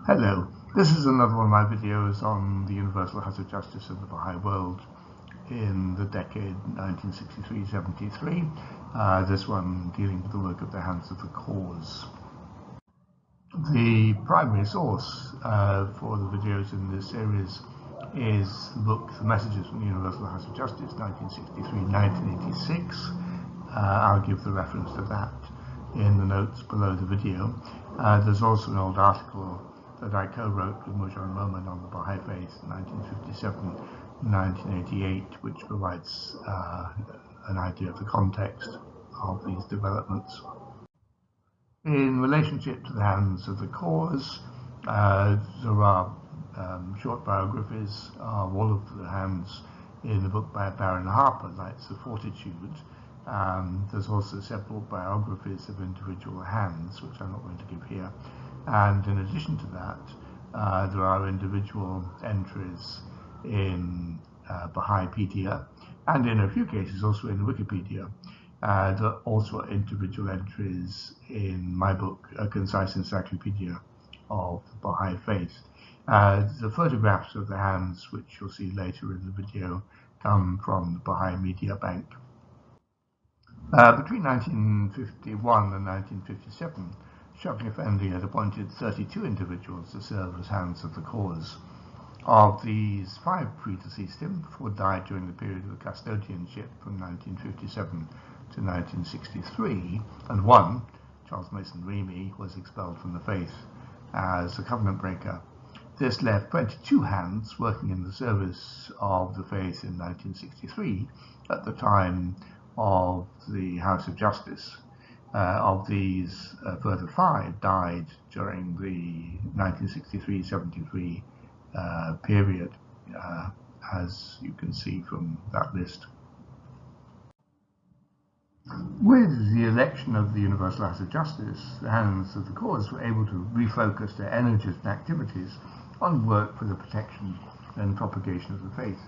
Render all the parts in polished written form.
Hello, this is another one of my videos on the universal house of justice in the Baha'i world in the decade 1963-73, this one dealing with the work of the hands of the cause. The primary source for the videos in this series is the book The Messages from the Universal House of Justice, 1963-1986. I'll give the reference to that in the notes below the video. There's also an old article that I co-wrote with Moojan Momen on the Baha'i faith in 1957-1988, which provides an idea of the context of these developments. In relationship to the hands of the cause, there are short biographies of all of the hands in the book by Baron Harper, Knights of Fortitude. There's also several biographies of individual hands, which I'm not going to give here. And in addition to that, there are individual entries in Bahaipedia, and in a few cases also in Wikipedia. There are also individual entries in my book, A Concise Encyclopedia of the Baha'i Faith. The photographs of the hands, which you'll see later in the video, come from the Baha'i Media Bank. Between 1951 and 1957, Shoghi Effendi had appointed 32 individuals to serve as hands of the cause. Of these, 5 predeceased him, 4 died during the period of custodianship from 1957 to 1963, and 1, Charles Mason Remy, was expelled from the faith as a covenant breaker. This left 22 hands working in the service of the faith in 1963 at the time of the House of Justice. Of these, further 5 died during the 1963-73 period, as you can see from that list. With the election of the Universal House of Justice, the hands of the cause were able to refocus their energies and activities on work for the protection and propagation of the faith.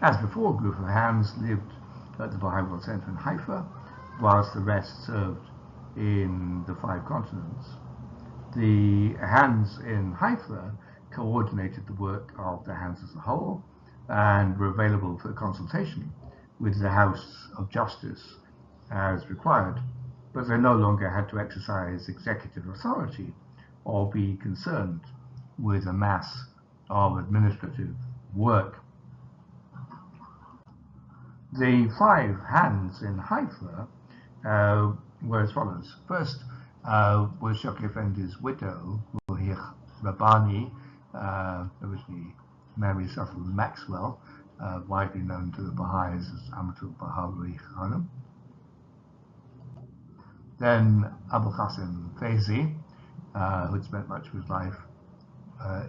As before, a group of hands lived at the Baha'i World Center in Haifa, whilst the rest served in the 5 continents. The hands in Haifa coordinated the work of the hands as a whole and were available for consultation with the House of Justice as required, but they no longer had to exercise executive authority or be concerned with a mass of administrative work. The 5 hands in Haifa were as follows. First was Shoghi Effendi's widow, Ruhir Rabbani, originally Mary Sutherland Maxwell, widely known to the Baha'is as Amatul Baha'i Khanum. Then Abu Qasim Faizi, who had spent much of his life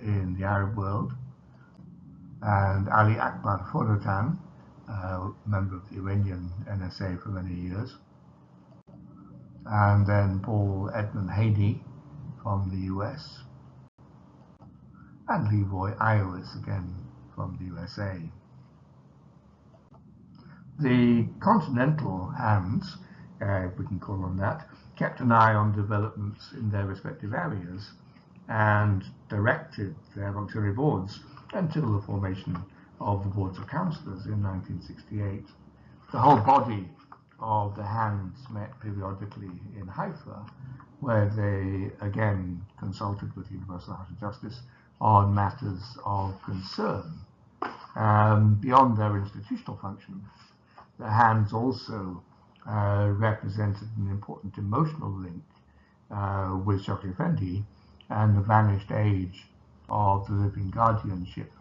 in the Arab world, and Ali Akbar Forotan, member of the Iranian NSA for many years, and then Paul Edmund Haney from the US, and Leroy Iowis again from the USA. The continental hands, if we can call them that, kept an eye on developments in their respective areas and directed their auxiliary boards until the formation of the boards of councillors in 1968. The whole body of the hands met periodically in Haifa, where they again consulted with the Universal House of Justice on matters of concern. Beyond their institutional function, the hands also represented an important emotional link with Shoghi Effendi and the vanished age of the living guardianship.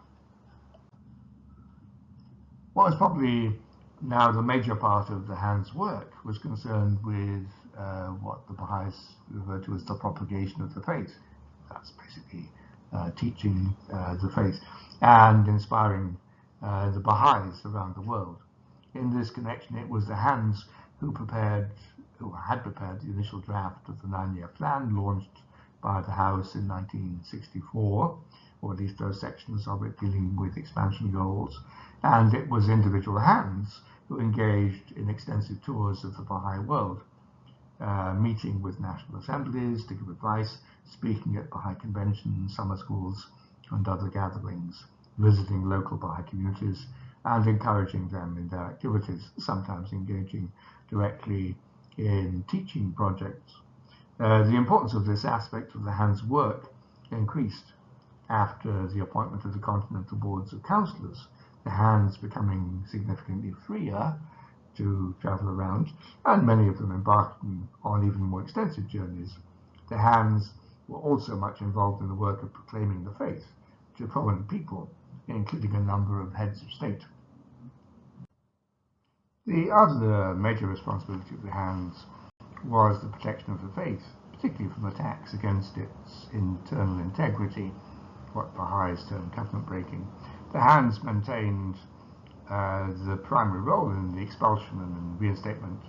What was probably now the major part of the hands' work was concerned with what the Baha'is refer to as the propagation of the faith. That's basically teaching the faith and inspiring the Baha'is around the world. In this connection, it was the hands who had prepared the initial draft of the 9-year plan launched by the House in 1964, or at least those sections of it dealing with expansion goals, and it was individual hands who engaged in extensive tours of the Baha'i world, meeting with national assemblies to give advice speaking at Baha'i conventions, summer schools, and other gatherings, visiting local Baha'i communities, and encouraging them in their activities, sometimes engaging directly in teaching projects. The importance of this aspect of the hand's work increased after the appointment of the continental boards of councillors, the hands becoming significantly freer to travel around, and many of them embarked on even more extensive journeys. The hands were also much involved in the work of proclaiming the faith to prominent people, including a number of heads of state. The other major responsibility of the hands was the protection of the faith, particularly from attacks against its internal integrity, what Baha'is term covenant breaking. The hands maintained the primary role in the expulsion and reinstatement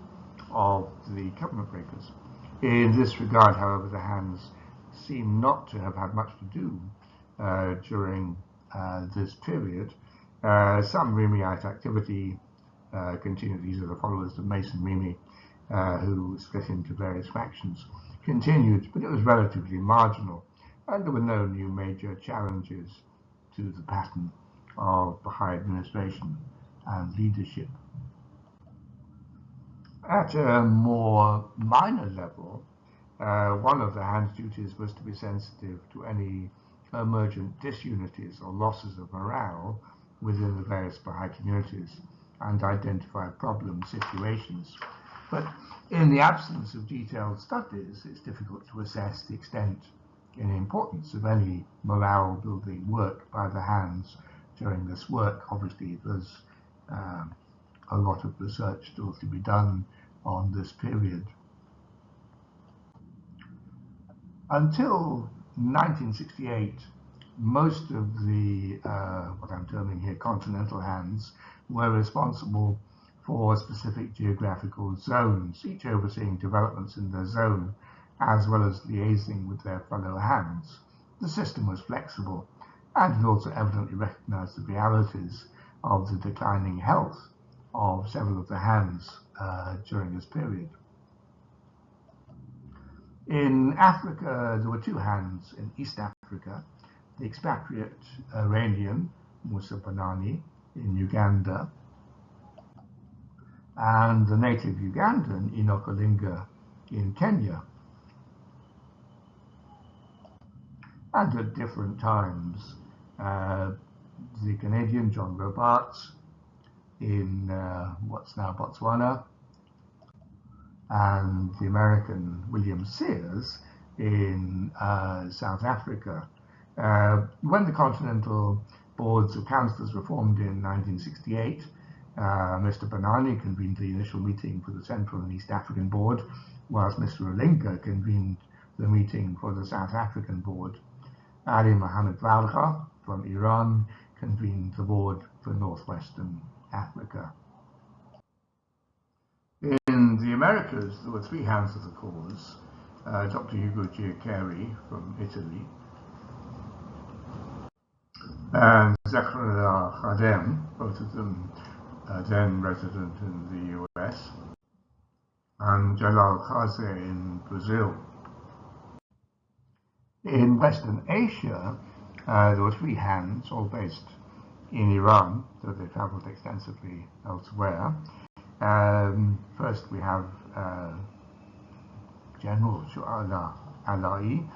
of the covenant breakers. In this regard, however, the hands seem not to have had much to do during this period. Some Rimiite activity continued. These are the followers of Mason Rimi, who split into various factions, continued, but it was relatively marginal, and there were no new major challenges to the pattern of Baha'i administration and leadership. At a more minor level, one of the hand's duties was to be sensitive to any emergent disunities or losses of morale within the various Baha'i communities and identify problem situations. But in the absence of detailed studies, it's difficult to assess the extent and importance of any morale-building work by the hands during this work. Obviously, there's a lot of research still to be done on this period. Until 1968, most of the, what I'm terming here, continental hands were responsible for specific geographical zones, each overseeing developments in their zone, as well as liaising with their fellow hands. The system was flexible, and it also evidently recognized the realities of the declining health of several of the hands during this period. In Africa, there were two hands in East Africa, the expatriate Iranian Musa Banani in Uganda, and the native Ugandan Enoch Olinga in Kenya. And at different times, the Canadian John Robarts in what's now Botswana, and the American William Sears in South Africa. When the Continental Boards of Councillors were formed in 1968, Mr. Banani convened the initial meeting for the Central and East African Board, whilst Mr. Olinga convened the meeting for the South African Board. Ali Mohammed Valkha from Iran convened the board for Northwestern Africa. In the Americas, there were three hands of the cause. Dr. Hugo Giaccheri from Italy, and Zakaria Khadem, both of them then resident in the US, and Jalal Khaze in Brazil. In Western Asia, there were three hands, all based in Iran, though they traveled extensively elsewhere. First we have General Shu'ala Alai,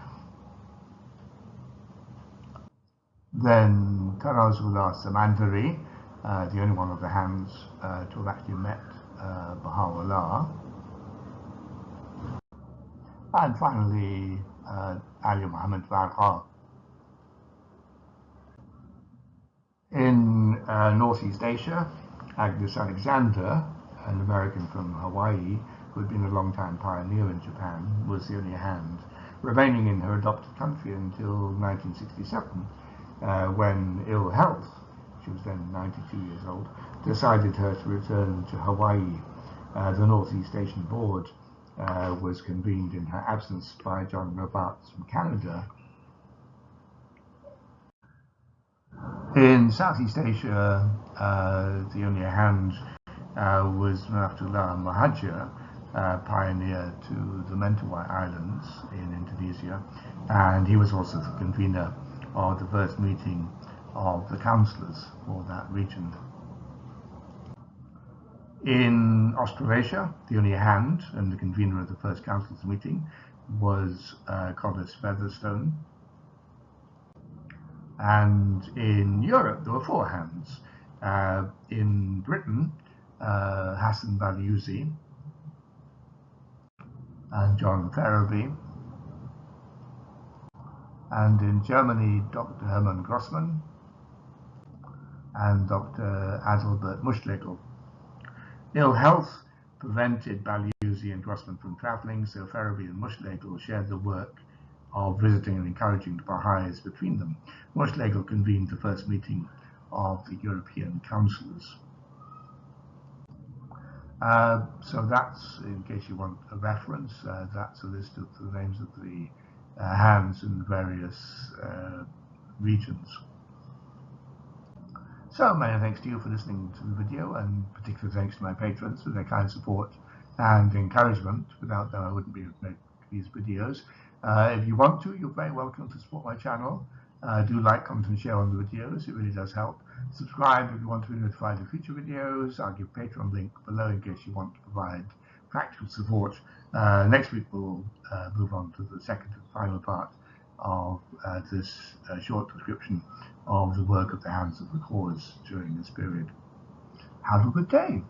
then Karazullah Samandari, the only one of the hands to have actually met Baha'u'llah, and finally Ali Mohammed Valkha. In Northeast Asia, Agnes Alexander, an American from Hawaii who had been a long-time pioneer in Japan, was the only hand, remaining in her adopted country until 1967, when ill health, she was then 92 years old, decided her to return to Hawaii. The Northeast Asian Board was convened in her absence by John Robarts from Canada. In Southeast Asia, the only hand was Munaftullah Muhajir, pioneer to the Mentawai Islands in Indonesia, and he was also the convener of the first meeting of the councillors for that region. In Australasia, the only hand and the convener of the first councillors meeting was Collis Featherstone. And in Europe, there were 4 hands. In Britain, Hassan Baliuzi and John Ferraby. And in Germany, Dr. Hermann Grossmann and Dr. Adalbert Muschlegel. Ill health prevented Baliuzi and Grossmann from travelling, so Ferraby and Muschlegel shared the work of visiting and encouraging the Baha'is between them. Muschlegel convened the first meeting of the European councillors. So that's, in case you want a reference, that's a list of the names of the hands in various regions. So many thanks to you for listening to the video, and particular thanks to my patrons for their kind support and encouragement. Without them, I wouldn't be able to make these videos. If you want to, you're very welcome to support my channel. Do like, comment and share on the videos, it really does help. Subscribe if you want to be notified of future videos. I'll give Patreon link below in case you want to provide practical support. Next week we'll move on to the second and final part of this short description of the work of the Hands of the Cause during this period. Have a good day.